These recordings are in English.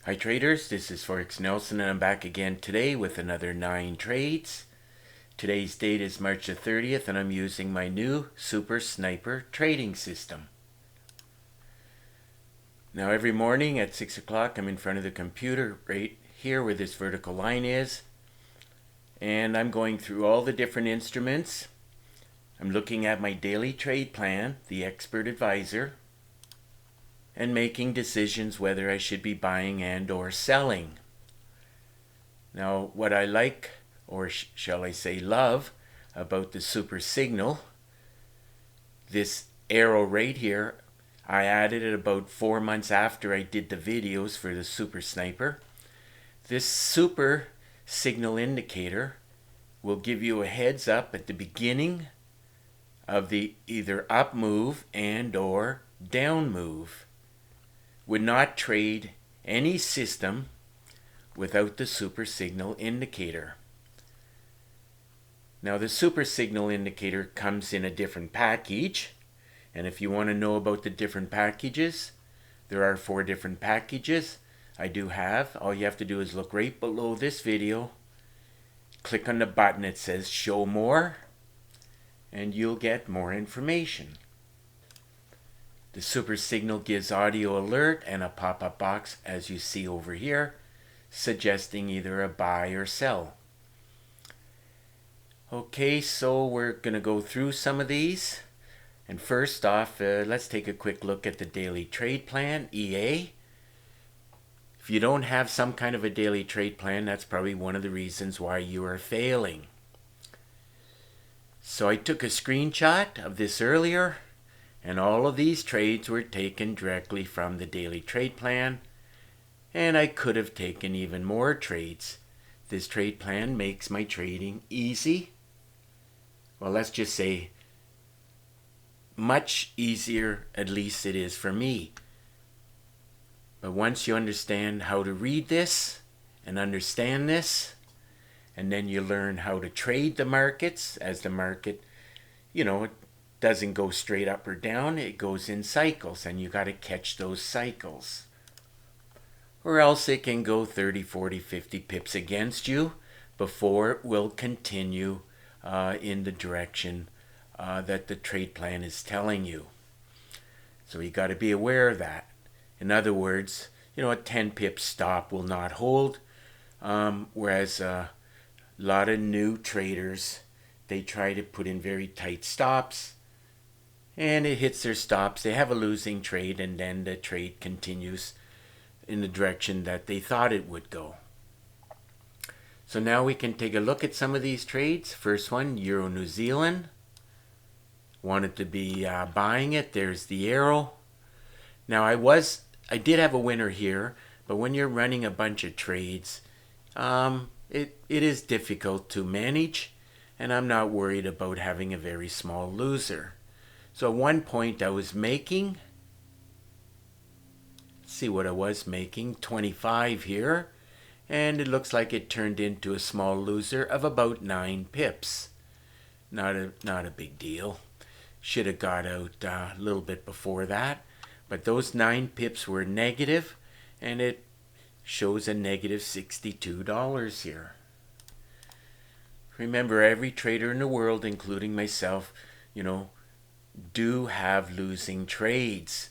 Hi traders, this is Forex Nelson and I'm back again today with another 9 trades. Today's date is March the 30th and I'm using my new Super Sniper trading system. Now every morning at 6 o'clock I'm in front of the computer right here where this vertical line is, and I'm going through all the different instruments. I'm looking at my daily trade plan, the expert advisor, and making decisions whether I should be buying and or selling. Now what I like, or shall I say love, about the super signal, this arrow right here, I added it about 4 months after I did the videos for the Super Sniper. This super signal indicator will give you a heads up at the beginning of the either up move and or down move. Would not trade any system without the super signal indicator. Now the super signal indicator comes in a different package, and if you want to know about the different packages, there are 4 different packages I do have. All you have to do is look right below this video, click on the button that says show more, and you'll get more information. The super signal gives audio alert and a pop-up box, as you see over here, suggesting either a buy or sell. Okay, so we're going to go through some of these. And first off, let's take a quick look at the daily trade plan, EA. If you don't have some kind of a daily trade plan, that's probably one of the reasons why you are failing. So I took a screenshot of this earlier, and all of these trades were taken directly from the daily trade plan, and I could have taken even more trades. This trade plan makes my trading easy. Well, let's just say much easier, at least it is for me. But once you understand how to read this and understand this, and then you learn how to trade the markets, as the market, it doesn't go straight up or down, it goes in cycles, and you got to catch those cycles. Or else it can go 30, 40, 50 pips against you before it will continue in the direction that the trade plan is telling you. So you got to be aware of that. In other words, a 10 pip stop will not hold, whereas a lot of new traders, they try to put in very tight stops, and it hits their stops. They have a losing trade, and then the trade continues in the direction that they thought it would go. So now we can take a look at some of these trades. First one, Euro New Zealand. Wanted to be buying it. There's the arrow. Now I did have a winner here, but when you're running a bunch of trades, it is difficult to manage, and I'm not worried about having a very small loser. So at one point I was making, let's see what I was making, 25 here, and it looks like it turned into a small loser of about 9 pips. Not a big deal. Should have got out a little bit before that, but those 9 pips were negative, and it shows a negative $62 here. Remember, every trader in the world, including myself, do have losing trades.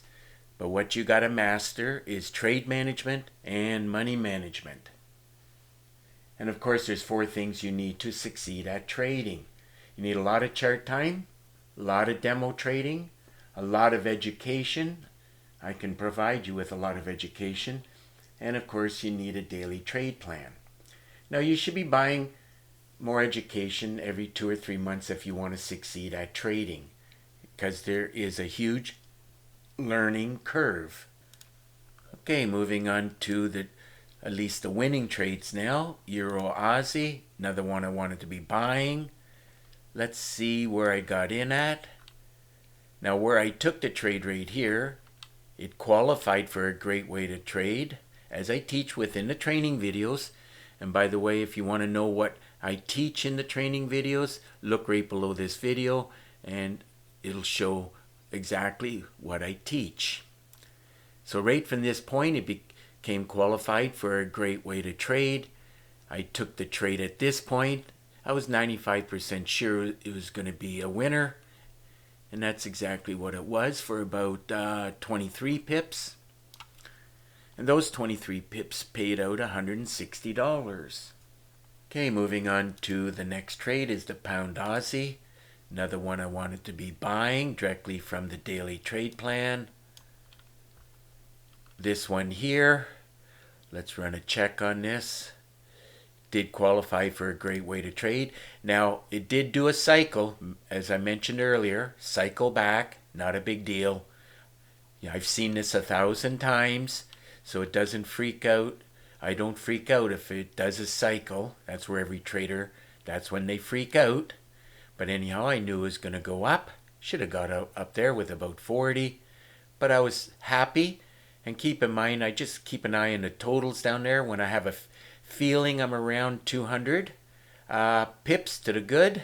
But what you got to master is trade management and money management. And of course, there's 4 things you need to succeed at trading. You need a lot of chart time, a lot of demo trading, a lot of education. I can provide you with a lot of education. And of course, you need a daily trade plan. Now, you should be buying more education every 2 or 3 months if you want to succeed at trading, because there is a huge learning curve. Okay, moving on to at least the winning trades now. EURAUD, another one I wanted to be buying. Let's see where I got in at. Now where I took the trade right here, it qualified for a great way to trade, as I teach within the training videos. And by the way, if you want to know what I teach in the training videos, look right below this video and it'll show exactly what I teach. So right from this point, it came qualified for a great way to trade. I took the trade at this point. I was 95% sure it was going to be a winner, and that's exactly what it was for about 23 pips. And those 23 pips paid out $160. Okay, moving on to the next trade is the Pound Aussie. Another one I wanted to be buying directly from the daily trade plan. This one here, let's run a check on this. Did qualify for a great way to trade. Now, it did do a cycle, as I mentioned earlier. Cycle back, not a big deal. Yeah, I've seen this 1,000 times, so it doesn't freak out. I don't freak out if it does a cycle. That's where every trader, that's when they freak out. But anyhow, I knew it was going to go up. Should have got up there with about 40. But I was happy. And keep in mind, I just keep an eye on the totals down there. When I have a feeling I'm around 200 pips to the good,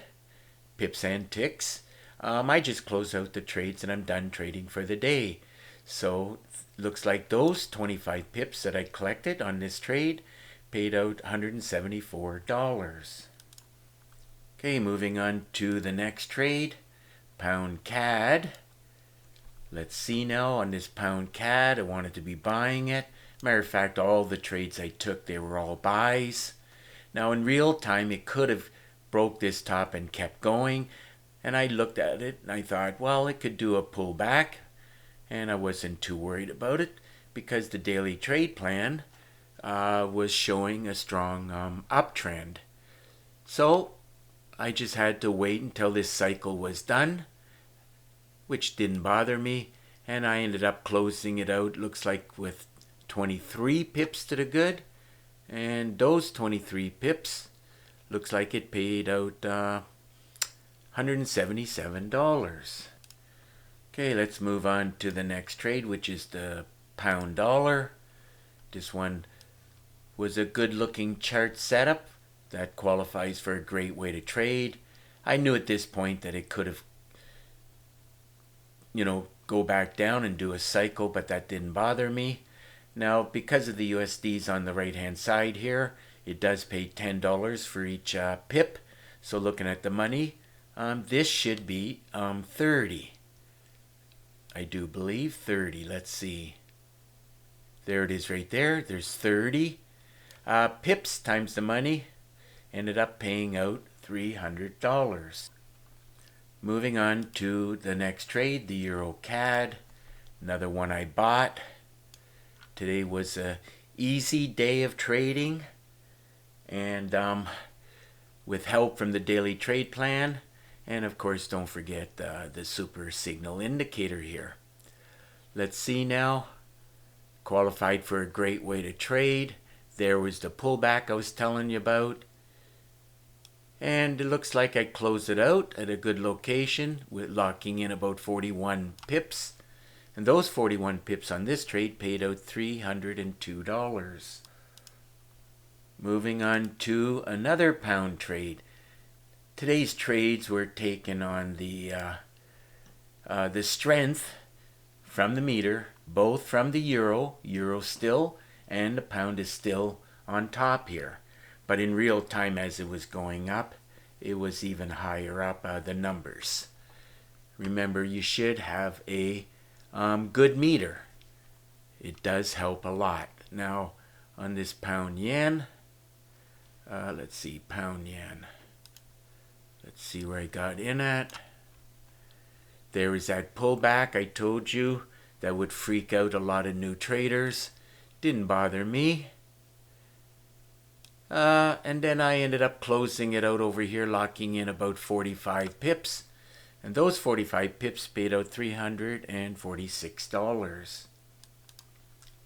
pips and ticks, I just close out the trades and I'm done trading for the day. So looks like those 25 pips that I collected on this trade paid out $174. Okay, moving on to the next trade, Pound CAD. Let's see now on this Pound CAD. I wanted to be buying it. Matter of fact, all the trades I took, they were all buys. Now in real time, it could have broke this top and kept going. And I looked at it and I thought, well, it could do a pullback. And I wasn't too worried about it because the daily trade plan was showing a strong uptrend. So I just had to wait until this cycle was done, which didn't bother me, and I ended up closing it out, looks like with 23 pips to the good, and those 23 pips looks like it paid out $177. Okay, let's move on to the next trade, which is the Pound Dollar. This one was a good looking chart setup that qualifies for a great way to trade. I knew at this point that it could have, go back down and do a cycle, but that didn't bother me. Now, because of the USDs on the right hand side here, it does pay $10 for each pip. So looking at the money, this should be 30. I do believe 30. Let's see. There it is right there. There's 30. Pips times the money ended up paying out $300. Moving on to the next trade, the EURCAD. Another one I bought. Today was a easy day of trading, and with help from the daily trade plan, and of course don't forget the super signal indicator here. Let's see now. Qualified for a great way to trade. There was the pullback I was telling you about. And it looks like I closed it out at a good location with locking in about 41 pips. And those 41 pips on this trade paid out $302. Moving on to another pound trade. Today's trades were taken on the strength from the meter, both from the euro still, and the pound is still on top here. But in real time, as it was going up, it was even higher up, the numbers. Remember, you should have a good meter. It does help a lot. Now, on this pound yen, let's see, pound yen. Let's see where I got in at. There was that pullback I told you that would freak out a lot of new traders. Didn't bother me. And then I ended up closing it out over here, locking in about 45 pips. And those 45 pips paid out $346.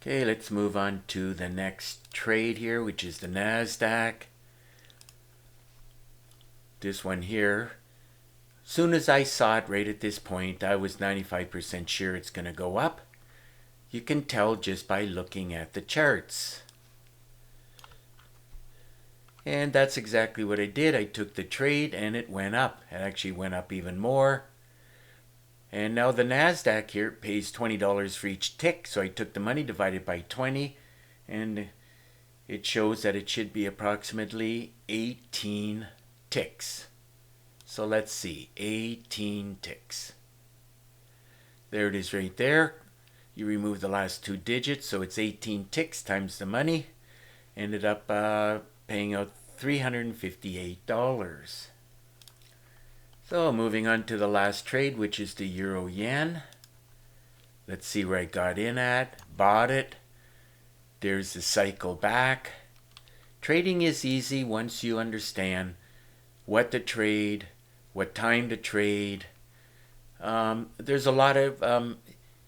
Okay, let's move on to the next trade here, which is the NASDAQ. This one here, soon as I saw it right at this point, I was 95% sure it's going to go up. You can tell just by looking at the charts. And that's exactly what I did. I took the trade and it went up. It actually went up even more. And now the NASDAQ here pays $20 for each tick. So I took the money, divided by 20, and it shows that it should be approximately 18 ticks. So let's see, 18 ticks. There it is right there. You remove the last 2 digits, so it's 18 ticks times the money. Ended up paying out $358. So moving on to the last trade, which is the Euro Yen. Let's see where I got in at, bought it. There's the cycle back. Trading is easy once you understand what to trade, what time to trade. There's a lot of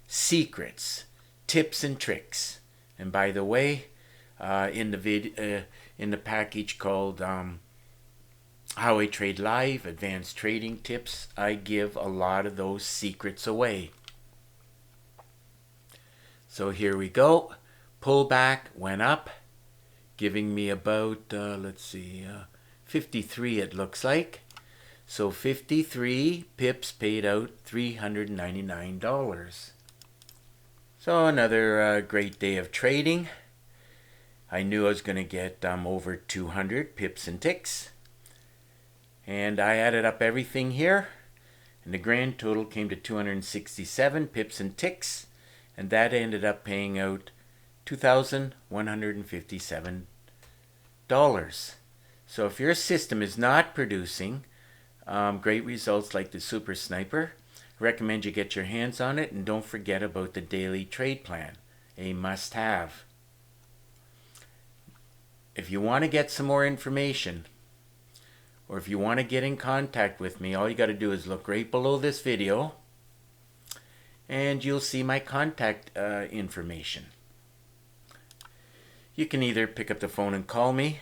secrets, tips and tricks. And by the way, in the package called How I Trade Live, Advanced Trading Tips, I give a lot of those secrets away. So here we go. Pullback went up, giving me about, let's see, 53 it looks like. So 53 pips paid out $399. So another great day of trading. I knew I was going to get over 200 pips and ticks. And I added up everything here. And the grand total came to 267 pips and ticks. And that ended up paying out $2,157. So if your system is not producing great results like the Super Sniper, I recommend you get your hands on it, and don't forget about the daily trade plan, a must-have. If you want to get some more information, or if you want to get in contact with me, all you got to do is look right below this video, and you'll see my contact information. You can either pick up the phone and call me,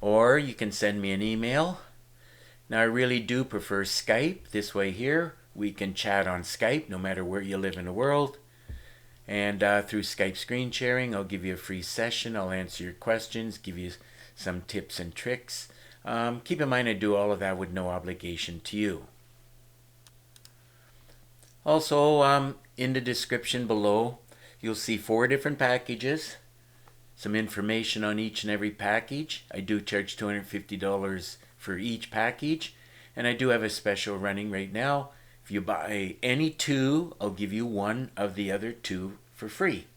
or you can send me an email. Now I really do prefer Skype. This way here, we can chat on Skype no matter where you live in the world. And through Skype screen sharing, I'll give you a free session. I'll answer your questions, give you some tips and tricks. Keep in mind I do all of that with no obligation to you. Also, in the description below, you'll see 4 different packages. Some information on each and every package. I do charge $250 for each package. And I do have a special running right now. If you buy any 2, I'll give you 1 of the other 2 for free.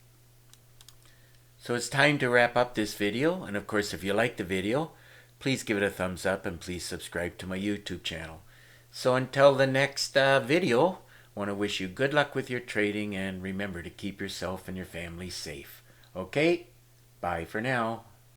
So it's time to wrap up this video. And of course, if you like the video, please give it a thumbs up and please subscribe to my YouTube channel. So until the next video, I want to wish you good luck with your trading, and remember to keep yourself and your family safe. Okay? Bye for now.